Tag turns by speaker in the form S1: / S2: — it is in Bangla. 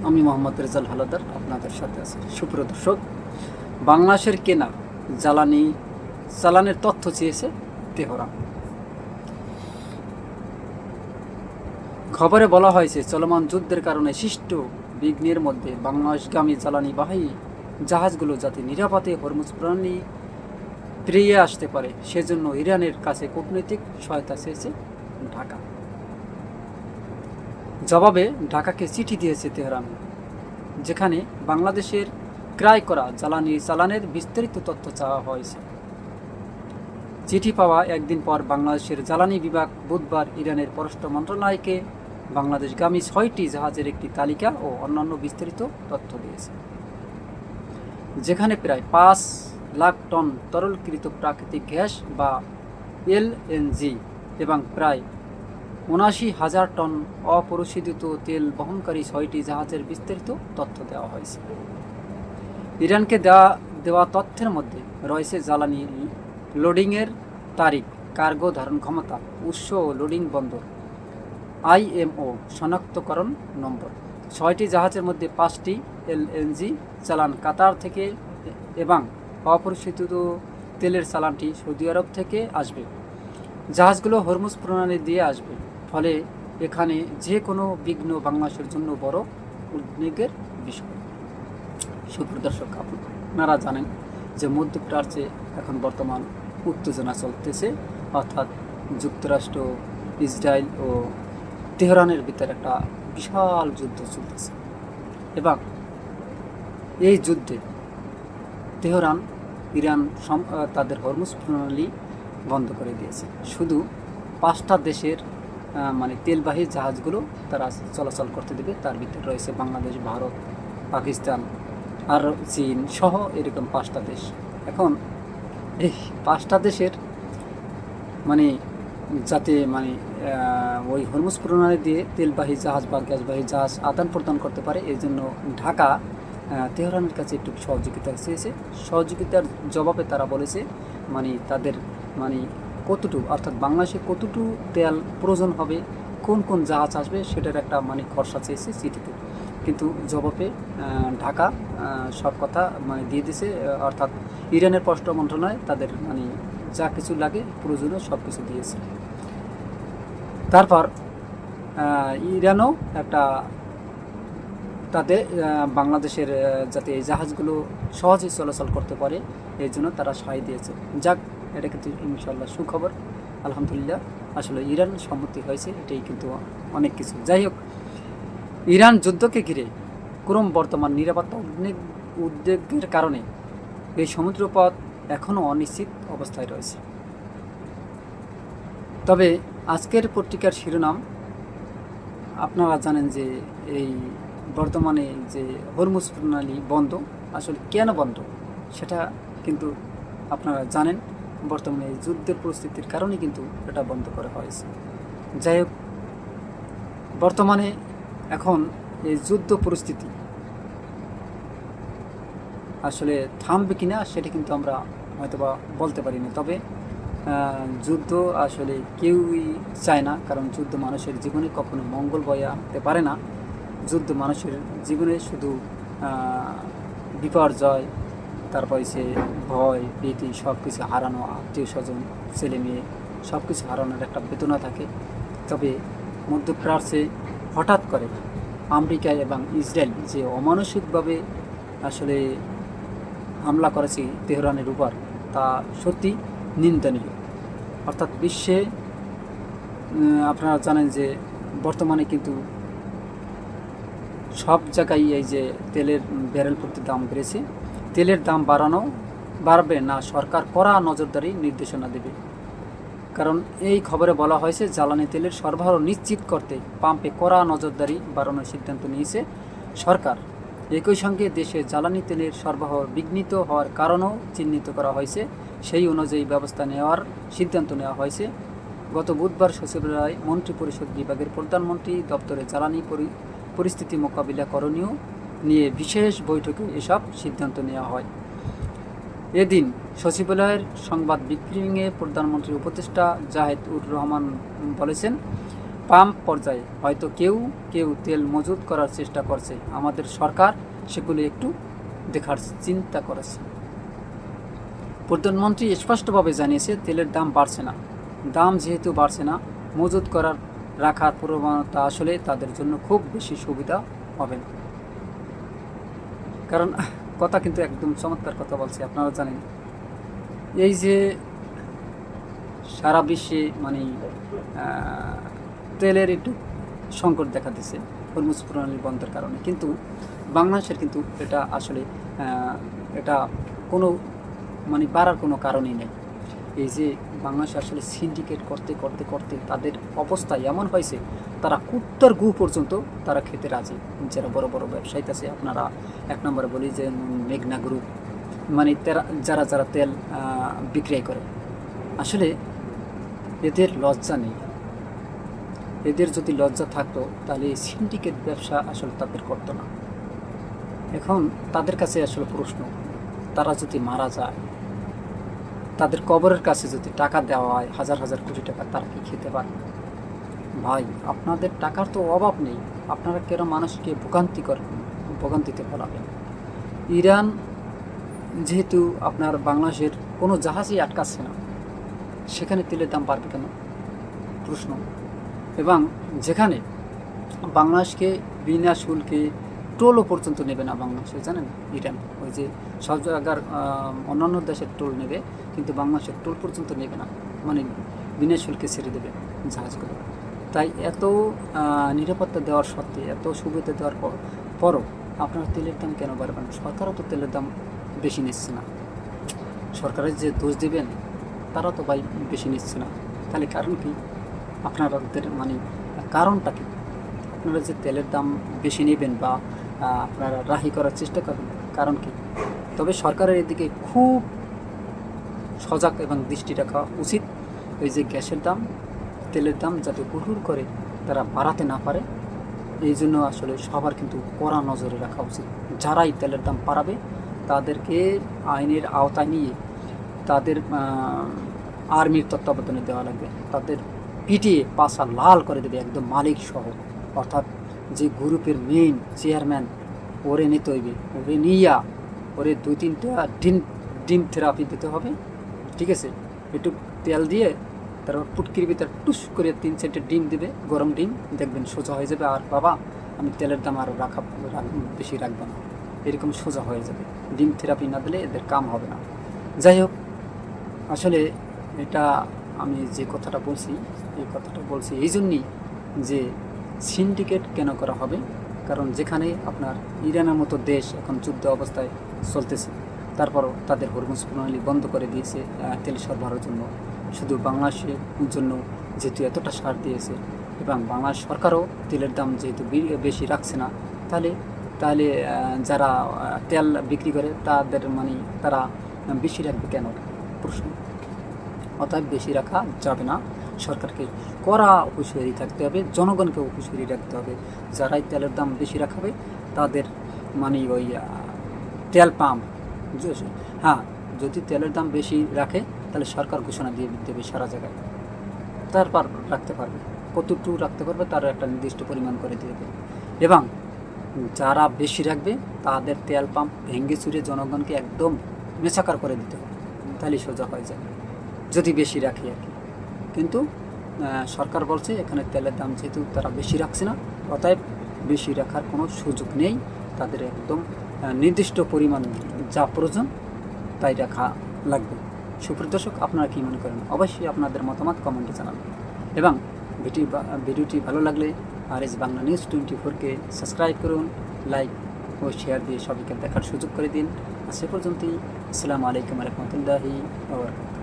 S1: আমি মোহাম্মদ রেজাল হালাদার আপনাদের সাথে আছি। সুপ্রিয় দর্শক, বাংলাদেশের কেনা চালানের তথ্য চেয়েছে তেহরান। খবরে বলা হয়েছে, চলমান যুদ্ধের কারণে সৃষ্ট বিঘ্নের মধ্যে বাংলাদেশগামী জ্বালানিবাহী জাহাজগুলো যাতে নিরাপদে হরমুজ প্রণালী পেরিয়ে আসতে পারে, সেজন্য ইরানের কাছে কূটনৈতিক সহায়তা চেয়েছে ঢাকা। জবাবে ঢাকাকে চিঠি দিয়েছে তেহরান, যেখানে বাংলাদেশের ক্রয় করা চালানের বিস্তারিত তথ্য চাওয়া হয়েছে। চিঠি পাওয়া একদিন পর বাংলাদেশের জ্বালানি বিভাগ বুধবার ইরানের পররাষ্ট্র মন্ত্রণালয়কে বাংলাদেশগামী 6টি জাহাজের একটি তালিকা ও অন্যান্য বিস্তারিত তথ্য দিয়েছে, যেখানে প্রায় 5 লাখ টন তরলকৃত প্রাকৃতিক গ্যাস বা এলএনজি এবং প্রায় ৭৯,০০০ টন অপরিশোধিত তেল বহনকারী 6টি জাহাজের বিস্তারিত তথ্য দেওয়া হয়েছে। ইরানকে দেওয়া তথ্যের মধ্যে রয়েছে জ্বালানি লোডিংয়ের তারিখ, কার্গো ধারণ ক্ষমতা, উৎস ও লোডিং বন্দর, আইএমও শনাক্তকরণ নম্বর। 6টি জাহাজের মধ্যে 5টি এলএনজি চালান কাতার থেকে এবং অপরিশোধিত তেলের চালানটি সৌদি আরব থেকে আসবে। জাহাজগুলো হরমুজ প্রণালী দিয়ে আসবে, ফলে এখানে যে কোনো বিঘ্ন বাংলাদেশের জন্য বড় উদ্বেগের বিষয়। সুপ্রিয় দর্শক, আপনারা জানেন যে মধ্যপ্রাচ্যে এখন বর্তমান উত্তেজনা চলতেছে, অর্থাৎ যুক্তরাষ্ট্র, ইসরায়েল ও তেহরানের ভিতরে একটা বিশাল যুদ্ধ চলতেছে এবং এই যুদ্ধে তেহরান ইরান তাদের হরমুজ প্রণালী বন্ধ করে দিয়েছে। শুধু 5টা দেশের তেলবাহী জাহাজগুলো তারা চলাচল করতে দেবে, তার ভিতরে রয়েছে বাংলাদেশ, ভারত, পাকিস্তান আর চীন সহ এরকম 5টা দেশ। এখন এই 5টা দেশের যাতে ওই হরমুজ প্রণালী দিয়ে তেলবাহী জাহাজ বা গ্যাসবাহী জাহাজ আদান প্রদান করতে পারে, এই জন্য ঢাকা তেহরানের কাছে একটু সহযোগিতা চেয়েছে। সহযোগিতার জবাবে তারা বলেছে তাদের কতটুকু, অর্থাৎ বাংলাদেশে কতটুকু তেল প্রয়োজন হবে, কোন কোন জাহাজ আসবে, সেটার একটা খরচা চেয়েছে চিঠিতে। কিন্তু জবাবে ঢাকা সব কথা দিয়ে দিয়েছে, অর্থাৎ ইরানের পররাষ্ট্র মন্ত্রণালয় তাদের যা কিছু লাগে প্রয়োজনীয় সব কিছু দিয়েছে। তারপর ইরানও একটা তাদের বাংলাদেশের যাতে এই জাহাজগুলো সহজেই চলাচল করতে পারে এই জন্য তারা সাহায্য দিয়েছে। যাক, এটা কিন্তু ইনশাল্লাহ সুখবর, আলহামদুলিল্লাহ। আসলে ইরান সম্মতি হয়েছে, এটাই কিন্তু অনেক কিছু। যাই হোক, ইরান যুদ্ধকে ঘিরে বর্তমান নিরাপত্তা উদ্বেগের কারণে এই সমুদ্রপথ এখনও অনিশ্চিত অবস্থায় রয়েছে। তবে আজকের পত্রিকার শিরোনাম, আপনারা জানেন যে এই বর্তমানে যে হরমুজ প্রণালী বন্ধ, আসলে কেন বন্ধ সেটা কিন্তু আপনারা জানেন। বর্তমানে যুদ্ধের পরিস্থিতির কারণে কিন্তু এটা বন্ধ করা হয়েছে। যাই হোক, বর্তমানে এখন এই যুদ্ধ পরিস্থিতি আসলে থামবে কিনা সেটা কিন্তু আমরা হয়তোবা বলতে পারি না। তবে যুদ্ধ আসলে কেউই চায় না, কারণ যুদ্ধ মানুষের জীবনে কখনো মঙ্গল বয়ে আনতে পারে না। যুদ্ধ মানুষের জীবনে শুধু বিপর্যয়, তারপরে সে ভয়, ভীতি, সব কিছু হারানো, আত্মীয় স্বজন, ছেলে মেয়ে সব কিছু হারানোর একটা বেদনা থাকে। তবে মধ্যপ্রাচ্যে হঠাৎ করে আমেরিকা এবং ইসরায়েল যে অমানসিকভাবে আসলে হামলা করেছে তেহরানের উপর, তা সত্যি নিন্দনীয়। অর্থাৎ বিশ্বে আপনারা জানেন যে বর্তমানে কিন্তু সব জায়গায় এই যে তেলের ব্যারেল প্রতি দাম বেড়েছে। তেলের দাম বাড়বে না, সরকার কড়া নজরদারি নির্দেশনা দেবে। কারণ এই খবরে বলা হয়েছে, জ্বালানি তেলের সরবরাহ নিশ্চিত করতে পাম্পে কড়া নজরদারি বাড়ানোর সিদ্ধান্ত নিয়েছে সরকার। একই সঙ্গে দেশে জ্বালানি তেলের সরবরাহ বিঘ্নিত হওয়ার কারণও চিহ্নিত করা হয়েছে, সেই অনুযায়ী ব্যবস্থা নেওয়ার সিদ্ধান্ত নেওয়া হয়েছে। গত বুধবার সচিবালয় মন্ত্রিপরিষদ বিভাগের প্রধানমন্ত্রী দপ্তরে জ্বালানি পরিস্থিতি মোকাবিলা করণীয় নিয়ে বিশেষ বৈঠকে এসব সিদ্ধান্ত নেওয়া হয়। এদিন সচিবালয়ের সংবাদ ব্রিফিংয়ে প্রধানমন্ত্রীর উপদেষ্টা জাহেদ উর রহমান বলেছেন, পাম্প পর্যায়ে হয়তো কেউ কেউ তেল মজুত করার চেষ্টা করছে, আমাদের সরকার সেগুলো একটু দেখার চিন্তা করেছে। প্রধানমন্ত্রী স্পষ্টভাবে জানিয়েছে তেলের দাম বাড়ছে না। দাম যেহেতু বাড়ছে না, মজুত করার রাখার প্রবণতা আসলে তাদের জন্য খুব বেশি সুবিধা হবে না। কারণ কথা কিন্তু একদম চমৎকার কথা বলছে, আপনারা জানেন এই যে সারা বিশ্বে মানে তেলের একটু সংকট দেখা দিচ্ছে হরমুজ প্রণালী বন্ধের কারণে, কিন্তু বাংলাদেশের কিন্তু এটা আসলে এটা কোনো মানে বাড়ার কোনো কারণই নেই। এই যে বাংলাদেশ আসলে সিন্ডিকেট করতে করতে করতে তাদের অবস্থা এমন হয়েছে, তারা কুত্তার গু পর্যন্ত তারা খেতে রাজি। যারা বড় বড় ব্যবসায়ী আছে, আপনারা এক নম্বরে বলি যে মেঘনা গ্রুপ, মানে যারা যারা তেল বিক্রয় করে, আসলে এদের লজ্জা নেই। এদের যদি লজ্জা থাকতো তাহলে এই সিন্ডিকেট ব্যবসা আসলে তাদের করতো না। এখন তাদের কাছে আসলে প্রশ্ন, তারা যদি মারা যায়, তাদের কবরের কাছে যদি টাকা দেওয়া হয় হাজার হাজার কোটি টাকা, তারা কি খেতে পারে? ভাই, আপনাদের টাকার তো অভাব নেই, আপনারা কেন মানুষকে ভোগান্তিতে ফেলাবেন? ইরান যেহেতু আপনার বাংলাদেশের কোনো জাহাজই আটকাচ্ছে না, সেখানে তেলের দাম বাড়বে কেন প্রশ্ন। এবং যেখানে বাংলাদেশকে বিনা শুল্কে টোলও পর্যন্ত নেবে না বাংলাদেশে, জানেন ইরান, ওই যে সব জায়গার অন্যান্য দেশের টোল নেবে, কিন্তু বাংলাদেশের টোল পর্যন্ত নেবে না, মানে বিনা শুল্কে ছেড়ে দেবে জাহাজগুলো। তাই এত নিরাপত্তা দেওয়ার সত্ত্বে, এত সুবিধা দেওয়ার পরও আপনারা তেলের দাম কেন বাড়বেন? সরকারও তো তেলের দাম বেশি নিচ্ছে না, সরকারের যে দোষ দেবেন তারা তো ভাই বেশি নিচ্ছে না, তাহলে কারণ কি? আপনাদের মানে কারণটা কি? আপনারা যে তেলের দাম বেশি নেবেন বা আপনারা রাহি করার চেষ্টা করবেন, কারণ কি? তবে সরকারের এদিকে খুব সজাগ এবং দৃষ্টি রাখা উচিত, ওই যে গ্যাসের দাম, তেলের দাম যাতে হুড় করে তারা বাড়াতে না পারে, এই জন্য আসলে সবার কিন্তু কড়া নজরে রাখা উচিত। যারাই তেলের দাম বাড়াবে তাদেরকে আইনের আওতায় নিয়ে তাদের আর্মির তত্ত্বাবধানে দেওয়া লাগবে, তাদের পিটিয়ে পাশা লাল করে দেবে একদম মালিক সহ, অর্থাৎ যে গ্রুপের মেইন চেয়ারম্যান, ওরে নিতে হইবে, ওরে নিয়া ওরে 2-3টা ডিম থেরাপি দিতে হবে, ঠিক আছে? একটু তেল দিয়ে তারপর পুটকির ভিতরে টুস করে 3-4টে ডিম দেবে, গরম ডিম, দেখবেন সোজা হয়ে যাবে। আর বাবা, আমি তেলের দাম আরও বেশি রাখবো না, এরকম সোজা হয়ে যাবে। ডিম থেরাপি না দিলে এদের কাম হবে না। যাই হোক, আসলে এটা আমি যে কথাটা বলছি, এই কথাটা বলছি এই জন্যই যে সিন্ডিকেট কেন করা হবে, কারণ যেখানে আপনার ইরানের মতো দেশ এখন যুদ্ধ অবস্থায় চলতেছে, তারপরও তাদের হরমুজ প্রণালী বন্ধ করে দিয়েছে তেল সরবরাহের জন্য, শুধু বাংলাদেশের জন্য যেহেতু এতটা সার দিয়েছে, এবং বাংলাদেশ সরকারও তেলের দাম যেহেতু বেশি রাখছে না, তাহলে যারা তেল বিক্রি করে তাদের মানে তারা বেশি রাখবে কেন প্রশ্ন। অতএব বেশি রাখা যাবে না, সরকারকে কড়া হুঁশিয়ারি থাকতে হবে, জনগণকে হুঁশিয়ারি রাখতে হবে। যারাই তেলের দাম বেশি রাখাবে তাদের মানে ওই তেল পাম্প, হ্যাঁ, যদি তেলের দাম বেশি রাখে তাহলে সরকার ঘোষণা দিয়ে দেবে সারা জায়গায়, তারপর রাখতে পারবে, কতটুকু রাখতে পারবে তার একটা নির্দিষ্ট পরিমাণ করে দিয়ে দেবে। এবং যারা বেশি রাখবে তাদের তেল পাম্প ভেঙে চুরে জনগণকে একদম মেছাকার করে দিতে হবে, তাহলে সোজা হয়ে যাবে, যদি বেশি রাখে আর কি। কিন্তু সরকার বলছে এখানে তেলের দাম যেহেতু তারা বেশি রাখছে না, অতএব বেশি রাখার কোনো সুযোগ নেই, তাদের একদম নির্দিষ্ট পরিমাণ যা প্রয়োজন তাই রাখা লাগবে। সুপ্রিয় দর্শক, আপনারা কী মনে করেন? অবশ্যই আপনাদের মতামত কমেন্টে জানাবেন, এবং ভিডিওটি ভালো লাগলে RS বাংলা নিউজ 24-কে সাবস্ক্রাইব করুন, লাইক ও শেয়ার দিয়ে সবাইকে দেখার সুযোগ করে দিন। সে পর্যন্তই, আসসালামু আলাইকুম রহমতুল্লাহি ওয়া বারাকাতুহু।